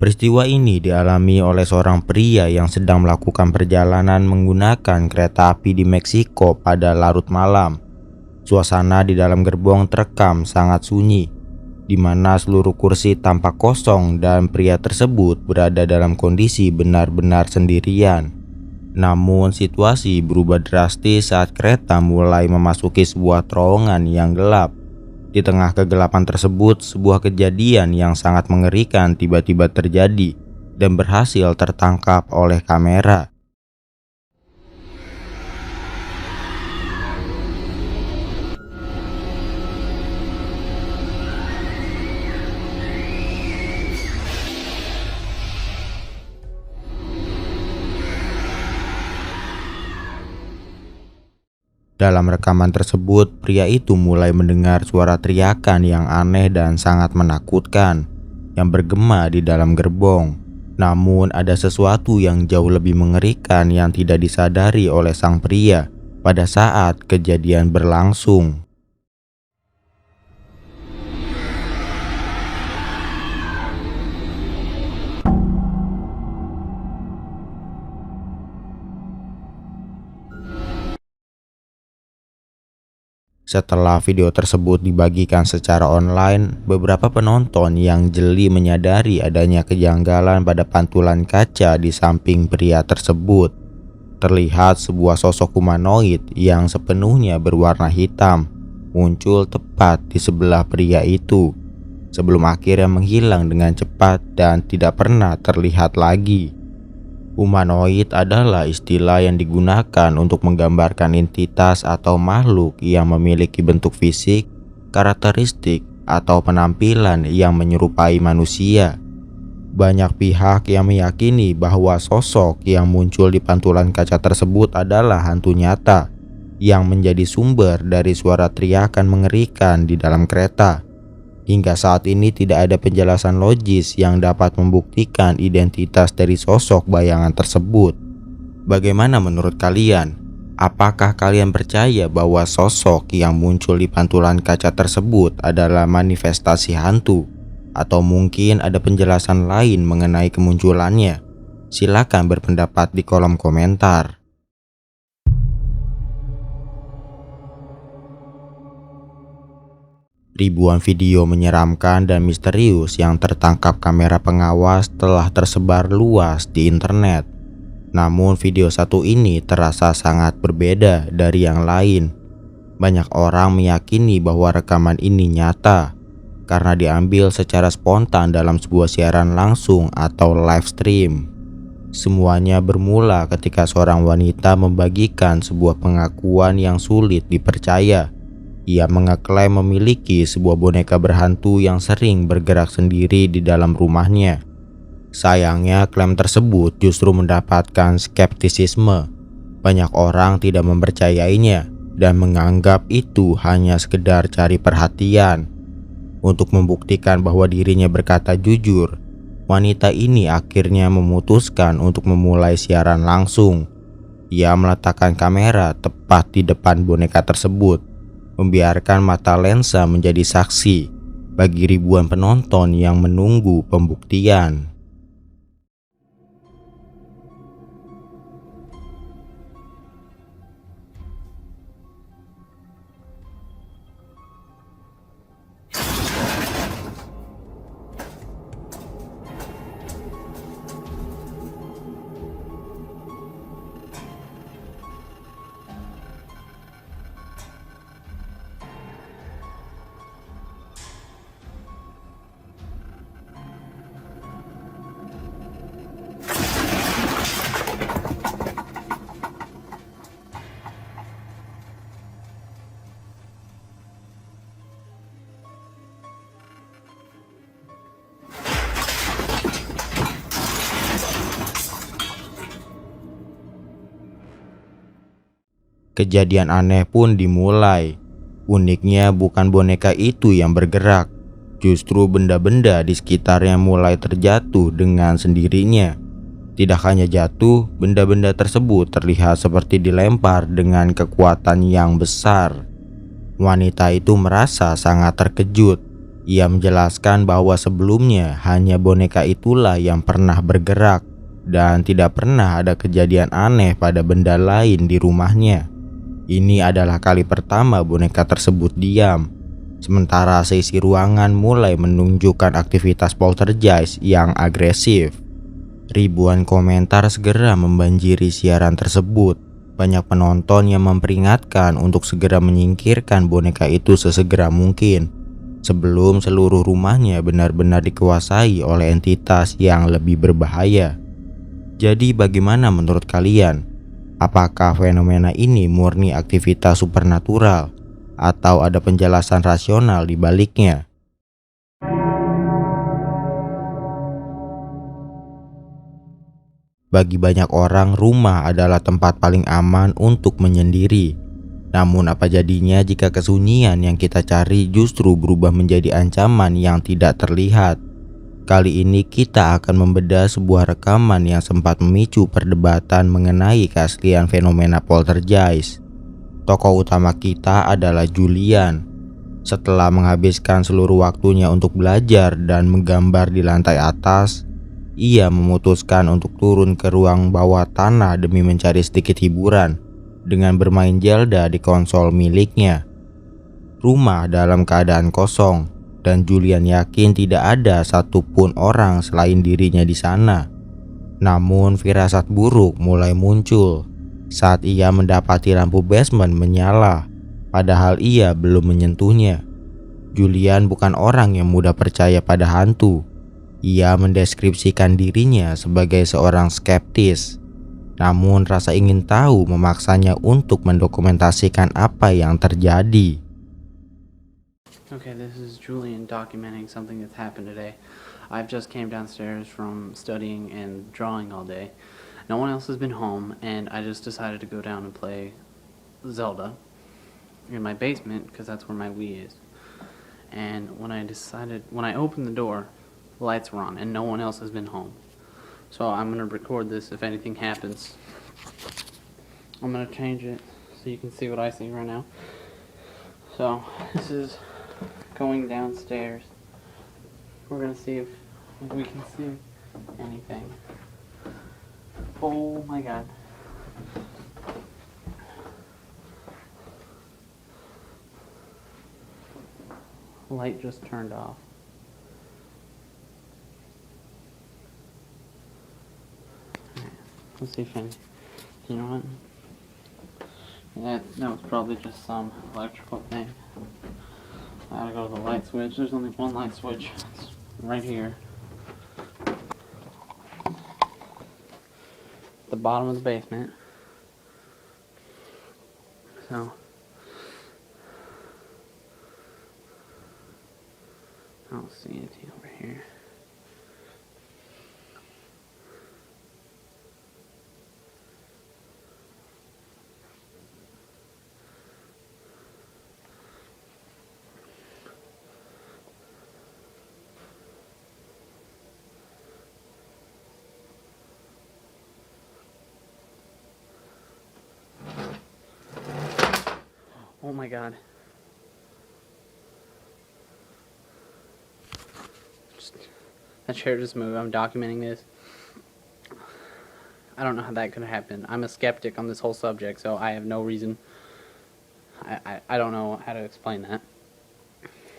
Peristiwa ini dialami oleh seorang pria yang sedang melakukan perjalanan menggunakan kereta api di Meksiko pada larut malam. Suasana di dalam gerbong terekam sangat sunyi, di mana seluruh kursi tampak kosong dan pria tersebut berada dalam kondisi benar-benar sendirian. Namun situasi berubah drastis saat kereta mulai memasuki sebuah terowongan yang gelap. Di tengah kegelapan tersebut, sebuah kejadian yang sangat mengerikan tiba-tiba terjadi dan berhasil tertangkap oleh kamera. Dalam rekaman tersebut, pria itu mulai mendengar suara teriakan yang aneh dan sangat menakutkan yang bergema di dalam gerbong. Namun ada sesuatu yang jauh lebih mengerikan yang tidak disadari oleh sang pria pada saat kejadian berlangsung. Setelah video tersebut dibagikan secara online, beberapa penonton yang jeli menyadari adanya kejanggalan pada pantulan kaca di samping pria tersebut. Terlihat sebuah sosok humanoid yang sepenuhnya berwarna hitam muncul tepat di sebelah pria itu, sebelum akhirnya menghilang dengan cepat dan tidak pernah terlihat lagi. Humanoid adalah istilah yang digunakan untuk menggambarkan entitas atau makhluk yang memiliki bentuk fisik, karakteristik, atau penampilan yang menyerupai manusia. Banyak pihak yang meyakini bahwa sosok yang muncul di pantulan kaca tersebut adalah hantu nyata yang menjadi sumber dari suara teriakan mengerikan di dalam kereta. Hingga saat ini tidak ada penjelasan logis yang dapat membuktikan identitas dari sosok bayangan tersebut. Bagaimana menurut kalian? Apakah kalian percaya bahwa sosok yang muncul di pantulan kaca tersebut adalah manifestasi hantu? Atau mungkin ada penjelasan lain mengenai kemunculannya? Silakan berpendapat di kolom komentar. Ribuan video menyeramkan dan misterius yang tertangkap kamera pengawas telah tersebar luas di internet. Namun video satu ini terasa sangat berbeda dari yang lain. Banyak orang meyakini bahwa rekaman ini nyata karena diambil secara spontan dalam sebuah siaran langsung atau live stream. Semuanya bermula ketika seorang wanita membagikan sebuah pengakuan yang sulit dipercaya. Ia mengeklaim memiliki sebuah boneka berhantu yang sering bergerak sendiri di dalam rumahnya. Sayangnya, klaim tersebut justru mendapatkan skeptisisme. Banyak orang tidak mempercayainya dan menganggap itu hanya sekedar cari perhatian. Untuk membuktikan bahwa dirinya berkata jujur, wanita ini akhirnya memutuskan untuk memulai siaran langsung. Ia meletakkan kamera tepat di depan boneka tersebut, membiarkan mata lensa menjadi saksi bagi ribuan penonton yang menunggu pembuktian. Kejadian aneh pun dimulai. Uniknya bukan boneka itu yang bergerak, justru benda-benda di sekitarnya mulai terjatuh dengan sendirinya. Tidak hanya jatuh, benda-benda tersebut terlihat seperti dilempar dengan kekuatan yang besar. Wanita itu merasa sangat terkejut Ia menjelaskan bahwa sebelumnya hanya boneka itulah yang pernah bergerak dan tidak pernah ada kejadian aneh pada benda lain di rumahnya. Ini adalah kali pertama boneka tersebut diam, sementara seisi ruangan mulai menunjukkan aktivitas poltergeist yang agresif. Ribuan komentar segera membanjiri siaran tersebut. Banyak penonton yang memperingatkan untuk segera menyingkirkan boneka itu sesegera mungkin, sebelum seluruh rumahnya benar-benar dikuasai oleh entitas yang lebih berbahaya. Jadi bagaimana menurut kalian? Apakah fenomena ini murni aktivitas supernatural atau ada penjelasan rasional di baliknya? Bagi banyak orang, rumah adalah tempat paling aman untuk menyendiri. Namun apa jadinya jika kesunyian yang kita cari justru berubah menjadi ancaman yang tidak terlihat? Kali ini kita akan membedah sebuah rekaman yang sempat memicu perdebatan mengenai keaslian fenomena poltergeist. Tokoh utama kita adalah Julian. Setelah menghabiskan seluruh waktunya untuk belajar dan menggambar di lantai atas, ia memutuskan untuk turun ke ruang bawah tanah demi mencari sedikit hiburan dengan bermain Zelda di konsol miliknya. Rumah dalam keadaan kosong, dan Julian yakin tidak ada satupun orang selain dirinya di sana. Namun firasat buruk mulai muncul saat ia mendapati lampu basement menyala, padahal ia belum menyentuhnya. Julian bukan orang yang mudah percaya pada hantu. Ia mendeskripsikan dirinya sebagai seorang skeptis. Namun rasa ingin tahu memaksanya untuk mendokumentasikan apa yang terjadi. Okay, this is Julian documenting something that's happened today. I've just came downstairs from studying and drawing all day. No one else has been home, and I just decided to go down and play Zelda in my basement because that's where my Wii is. And when I opened the door, the lights were on, and no one else has been home. So I'm gonna record this if anything happens. I'm gonna change it so you can see what I see right now. So this is going downstairs. We're gonna see if we can see anything. Oh my god. Light just turned off. Let's see if any. You know what? That was probably just some electrical thing. I gotta go to the light switch. There's only one light switch. It's right here. The bottom of the basement. So I don't see anything over here. Oh my god. That chair just moved. I'm documenting this. I don't know how that could happen. I'm a skeptic on this whole subject, so I have no reason. I don't know how to explain that.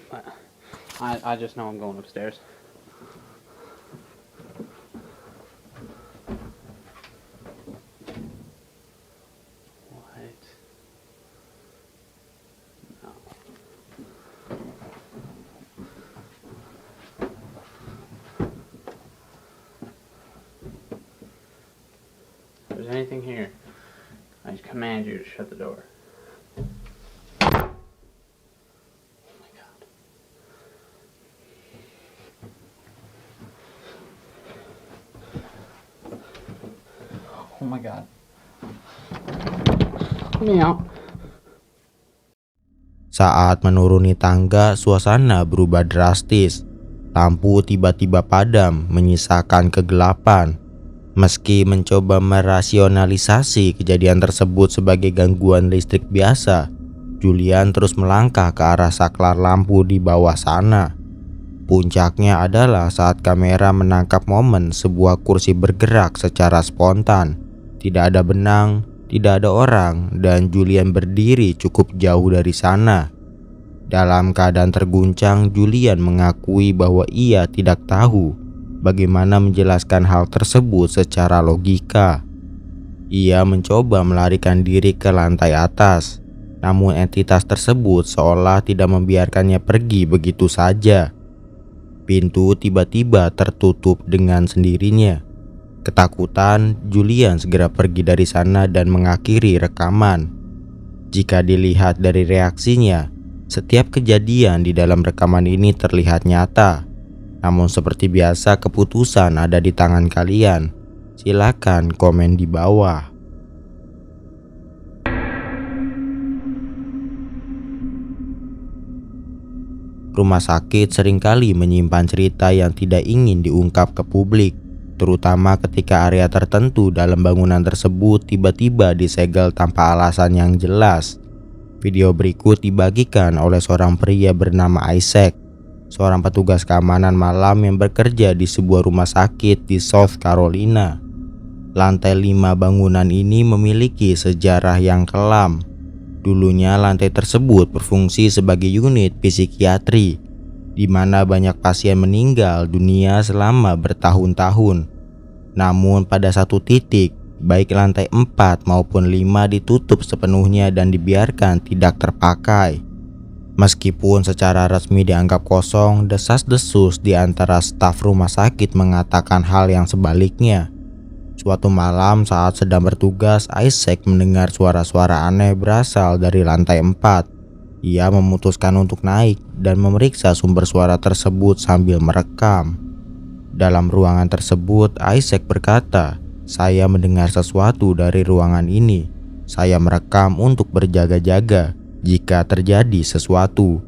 But I just know I'm going upstairs. If there's anything here, I command you to shut the door. Oh my god. Oh my god. Let me out. Saat menuruni tangga, suasana berubah drastis. Lampu tiba-tiba padam, menyisakan kegelapan. Meski mencoba merasionalisasi kejadian tersebut sebagai gangguan listrik biasa, Julian terus melangkah ke arah saklar lampu di bawah sana. Puncaknya adalah saat kamera menangkap momen sebuah kursi bergerak secara spontan. Tidak ada benang, tidak ada orang, dan Julian berdiri cukup jauh dari sana. Dalam keadaan terguncang, Julian mengakui bahwa ia tidak tahu bagaimana menjelaskan hal tersebut secara logika. Ia mencoba melarikan diri ke lantai atas, namun entitas tersebut seolah tidak membiarkannya pergi begitu saja. Pintu tiba-tiba tertutup dengan sendirinya. Ketakutan, Julian segera pergi dari sana dan mengakhiri rekaman. Jika dilihat dari reaksinya, setiap kejadian di dalam rekaman ini terlihat nyata. Namun seperti biasa, keputusan ada di tangan kalian. Silakan komen di bawah. Rumah sakit seringkali menyimpan cerita yang tidak ingin diungkap ke publik, terutama ketika area tertentu dalam bangunan tersebut tiba-tiba disegel tanpa alasan yang jelas. Video berikut dibagikan oleh seorang pria bernama Isaac, seorang petugas keamanan malam yang bekerja di sebuah rumah sakit di South Carolina. Lantai 5 bangunan ini memiliki sejarah yang kelam. Dulunya lantai tersebut berfungsi sebagai unit psikiatri, di mana banyak pasien meninggal dunia selama bertahun-tahun. Namun pada satu titik, baik lantai 4 maupun 5 ditutup sepenuhnya dan dibiarkan tidak terpakai. Meskipun secara resmi dianggap kosong, desas-desus di antara staf rumah sakit mengatakan hal yang sebaliknya. Suatu malam saat sedang bertugas, Isaac mendengar suara-suara aneh berasal dari lantai 4. Ia memutuskan untuk naik dan memeriksa sumber suara tersebut sambil merekam. Dalam ruangan tersebut, Isaac berkata, "Saya mendengar sesuatu dari ruangan ini. Saya merekam untuk berjaga-jaga jika terjadi sesuatu."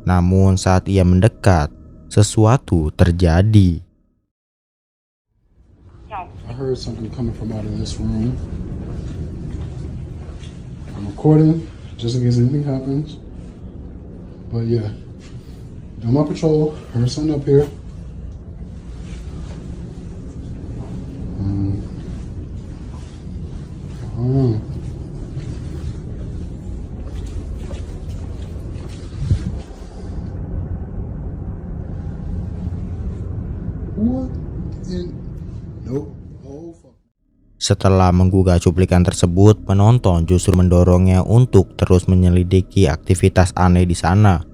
Namun saat ia mendekat, sesuatu terjadi. I heard something coming from out of this room. I'm recording just in case anything happens. But yeah, doing my patrol. Heard something up here. What in? Nope. Setelah menggugah cuplikan tersebut, penonton justru mendorongnya untuk terus menyelidiki aktivitas aneh di sana.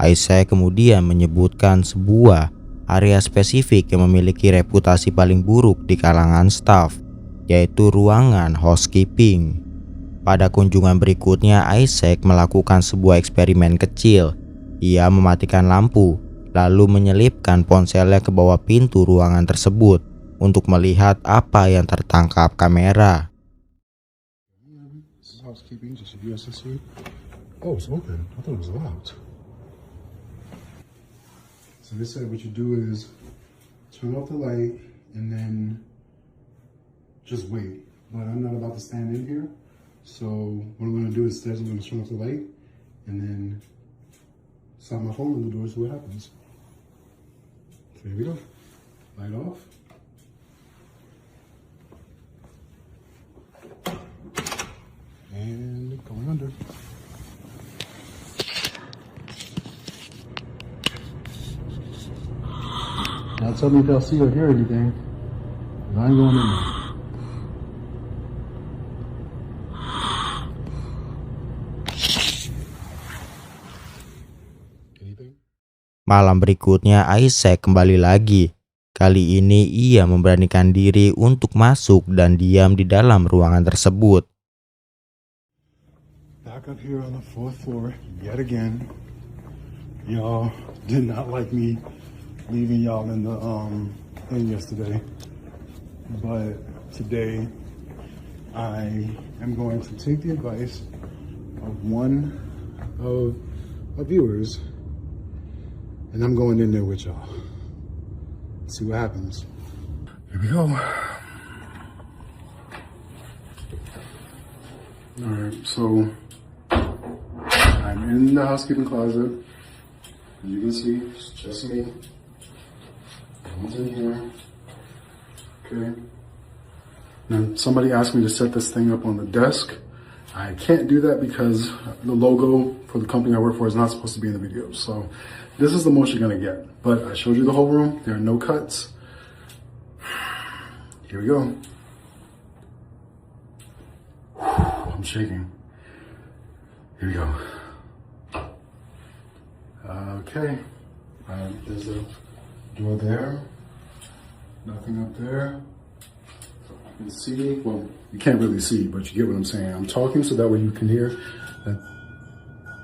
Isaac kemudian menyebutkan sebuah area spesifik yang memiliki reputasi paling buruk di kalangan staf, yaitu ruangan housekeeping. Pada kunjungan berikutnya, Isaac melakukan sebuah eksperimen kecil. Ia mematikan lampu, lalu menyelipkan ponselnya ke bawah pintu ruangan tersebut untuk melihat apa yang tertangkap kamera. This is housekeeping, just a USSC. Oh, it's open. I thought it was locked. So they said what you do is turn off the light and then just wait. But I'm not about to stand in here. So what I'm going to do is I'm going to turn off the light and then slide my phone in the door, see what happens. So here we go. Light off. And going under. Now tell me if y'all see or hear anything. I ain't going in there. Anything? Malam berikutnya, Isaac kembali lagi. Kali ini ia memberanikan diri untuk masuk dan diam di dalam ruangan tersebut. Back up here on the 4th floor yet again. Y'all did not like me leaving y'all in the thing yesterday, but today I am going to take the advice of one of my viewers, and I'm going in there with y'all. See what happens. Here we go. All right, so I'm in the housekeeping closet. You can see it's just me. He's in here. Okay. Now somebody asked me to set this thing up on the desk. I can't do that because the logo for the company I work for is not supposed to be in the video. So this is the most you're gonna get. But I showed you the whole room. There are no cuts. Here we go. I'm shaking. Here we go. Okay. There's a door there. Nothing up there. You can see, well, you can't really see, but you get what I'm saying. I'm talking so that way you can hear that.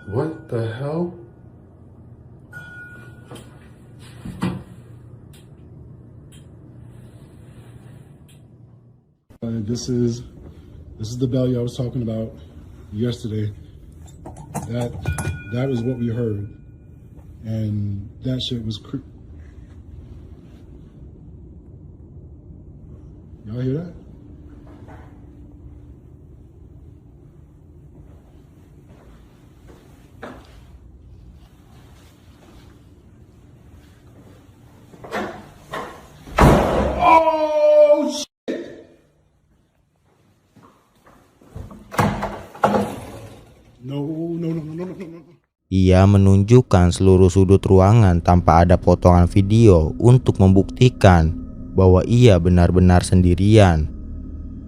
What the hell? This is the value I was talking about yesterday. That was what we heard, and that shit was y'all hear that? Oh shit! No. Ia menunjukkan seluruh sudut ruangan tanpa ada potongan video untuk membuktikan bahwa ia benar-benar sendirian.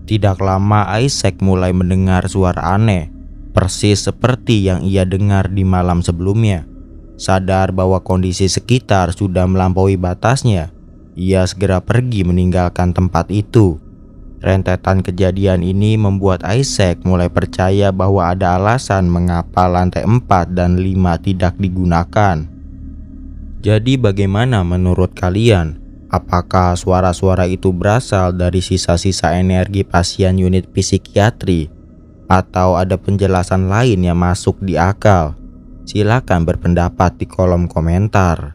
Tidak lama Isaac mulai mendengar suara aneh, persis seperti yang ia dengar di malam sebelumnya. Sadar bahwa kondisi sekitar sudah melampaui batasnya, ia segera pergi meninggalkan tempat itu. Rentetan kejadian ini membuat Isaac mulai percaya bahwa ada alasan mengapa lantai 4 dan 5 tidak digunakan. Jadi bagaimana menurut kalian? Apakah suara-suara itu berasal dari sisa-sisa energi pasien unit psikiatri? Atau ada penjelasan lain yang masuk di akal? Silakan berpendapat di kolom komentar.